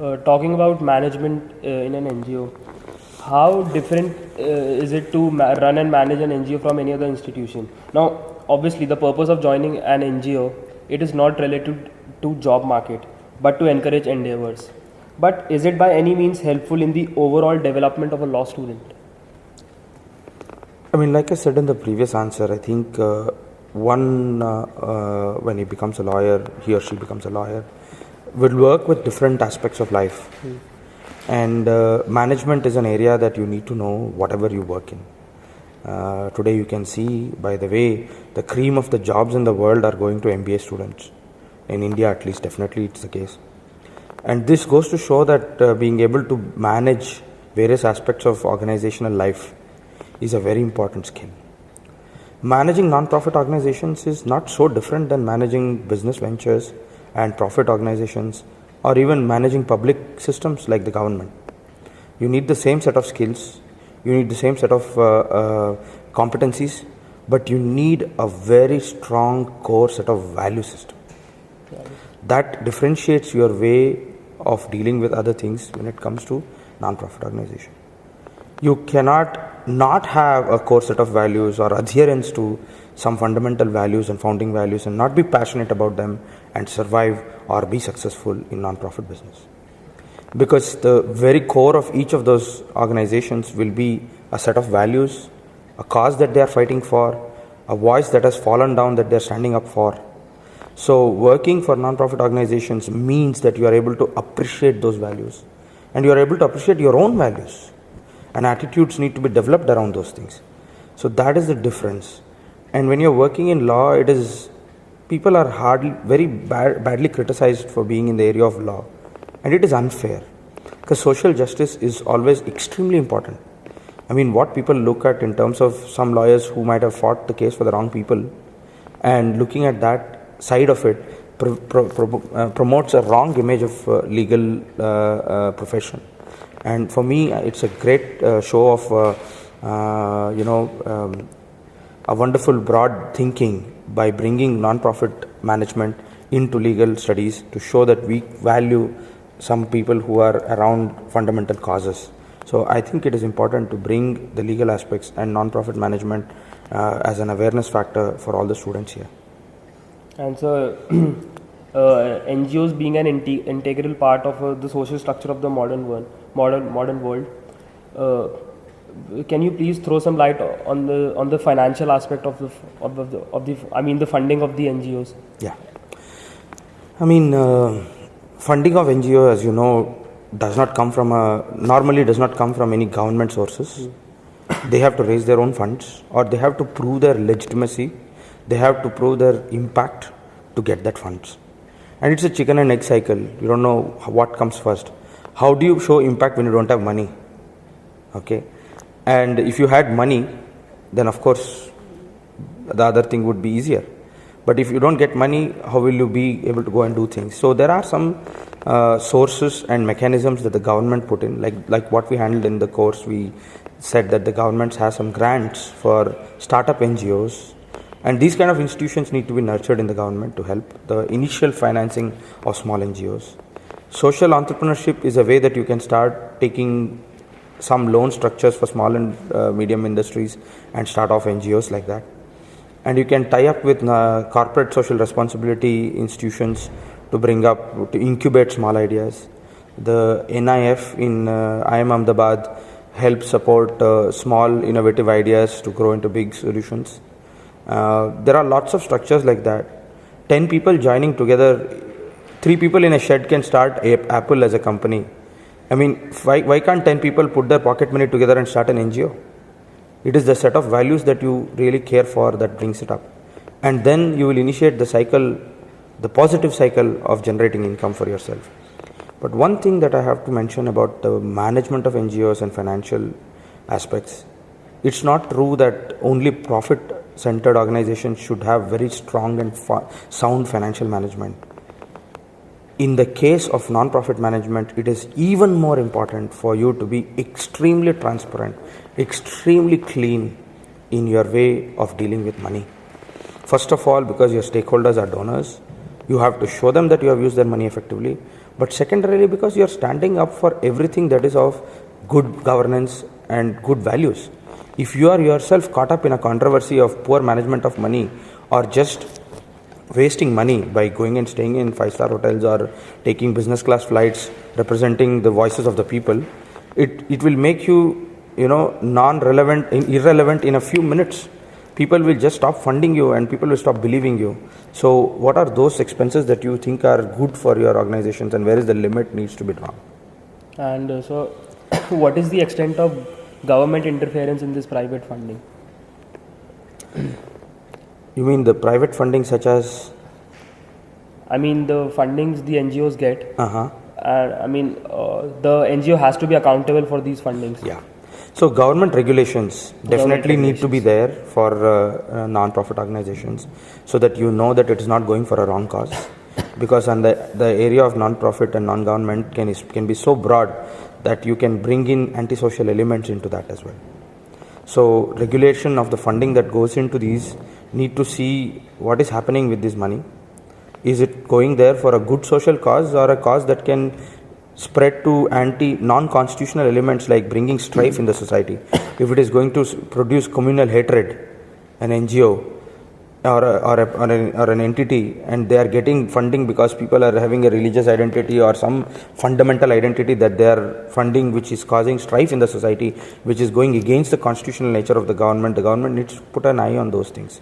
Talking about management in an NGO, how different is it to run and manage an NGO from any other institution? Now, obviously, the purpose of joining an NGO, it is not related to job market, but to encourage endeavors. But is it by any means helpful in the overall development of a law student? I mean, like I said in the previous answer, I think when he becomes a lawyer, he or she becomes a lawyer, will work with different aspects of life. And management is an area that you need to know whatever you work in. Today you can see, by the way, the cream of the jobs in the world are going to MBA students. In India at least, definitely it's the case. And this goes to show that being able to manage various aspects of organizational life is a very important skill. Managing non-profit organizations is not so different than managing business ventures and profit organizations, or even managing public systems like the government. You need the same set of skills, you need the same set of competencies, but you need a very strong core set of value system. That differentiates your way of dealing with other things when it comes to non-profit organization. You cannot not have a core set of values or adherence to some fundamental values and founding values and not be passionate about them and survive or be successful in non-profit business. Because the very core of each of those organizations will be a set of values, a cause that they are fighting for, a voice that has fallen down that they are standing up for. So working for non-profit organizations means that you are able to appreciate those values and you are able to appreciate your own values, and attitudes need to be developed around those things. So that is the difference. And when you're working in law, it is people are very badly criticized for being in the area of law, and it is unfair because social justice is always extremely important. I mean, what people look at in terms of some lawyers who might have fought the case for the wrong people, and looking at that side of it promotes a wrong image of legal profession. And for me, it's a great show of a wonderful broad thinking by bringing non-profit management into legal studies to show that we value some people who are around fundamental causes. So I think it is important to bring the legal aspects and non-profit management as an awareness factor for all the students here. And so NGOs being an integral part of the social structure of the modern world, can you please throw some light on the financial aspect of the funding of the NGOs? Yeah, I mean, funding of NGO, as you know, normally does not come from any government sources. They have to raise their own funds, or they have to prove their legitimacy. They have to prove their impact to get that funds. And it's a chicken and egg cycle. You don't know what comes first. How do you show impact when you don't have money? Okay. And if you had money, then of course the other thing would be easier. But if you don't get money, how will you be able to go and do things? So there are some sources and mechanisms that the government put in, like what we handled in the course. We said that the government has some grants for startup NGOs, and these kind of institutions need to be nurtured in the government to help the initial financing of small NGOs. Social entrepreneurship is a way that you can start taking some loan structures for small and medium industries and start off NGOs like that. And you can tie up with corporate social responsibility institutions to incubate small ideas. The NIF in IIM Ahmedabad helps support small innovative ideas to grow into big solutions. There are lots of structures like that. 10 people joining together, 3 people in a shed can start Apple as a company. I mean, why can't 10 people put their pocket money together and start an NGO? It is the set of values that you really care for that brings it up. And then you will initiate the cycle, the positive cycle of generating income for yourself. But one thing that I have to mention about the management of NGOs and financial aspects, it's not true that only profit-centered organizations should have very strong and sound financial management. In the case of non-profit management, it is even more important for you to be extremely transparent, extremely clean in your way of dealing with money. First of all, because your stakeholders are donors, you have to show them that you have used their money effectively. but secondarily because you are standing up for everything that is of good governance and good values. If you are yourself caught up in a controversy of poor management of money or just wasting money by going and staying in 5-star hotels or taking business class flights representing the voices of the people, it will make you, non-relevant, irrelevant in a few minutes. People will just stop funding you and people will stop believing you. So what are those expenses that you think are good for your organizations, and where is the limit needs to be drawn? And so what is the extent of government interference in this private funding? You mean the private funding such as? I mean the fundings the NGOs get. Uh-huh. The NGO has to be accountable for these fundings. Yeah. So government regulations definitely need to be there for non-profit organizations, so that you know that it is not going for a wrong cause. Because on the area of non-profit and non-government can be so broad that you can bring in antisocial elements into that as well. So regulation of the funding that goes into these need to see what is happening with this money. Is it going there for a good social cause or a cause that can spread to non-constitutional elements like bringing strife in the society? If it is going to produce communal hatred, an NGO or an entity, and they are getting funding because people are having a religious identity or some fundamental identity that they are funding, which is causing strife in the society, which is going against the constitutional nature of the government needs to put an eye on those things.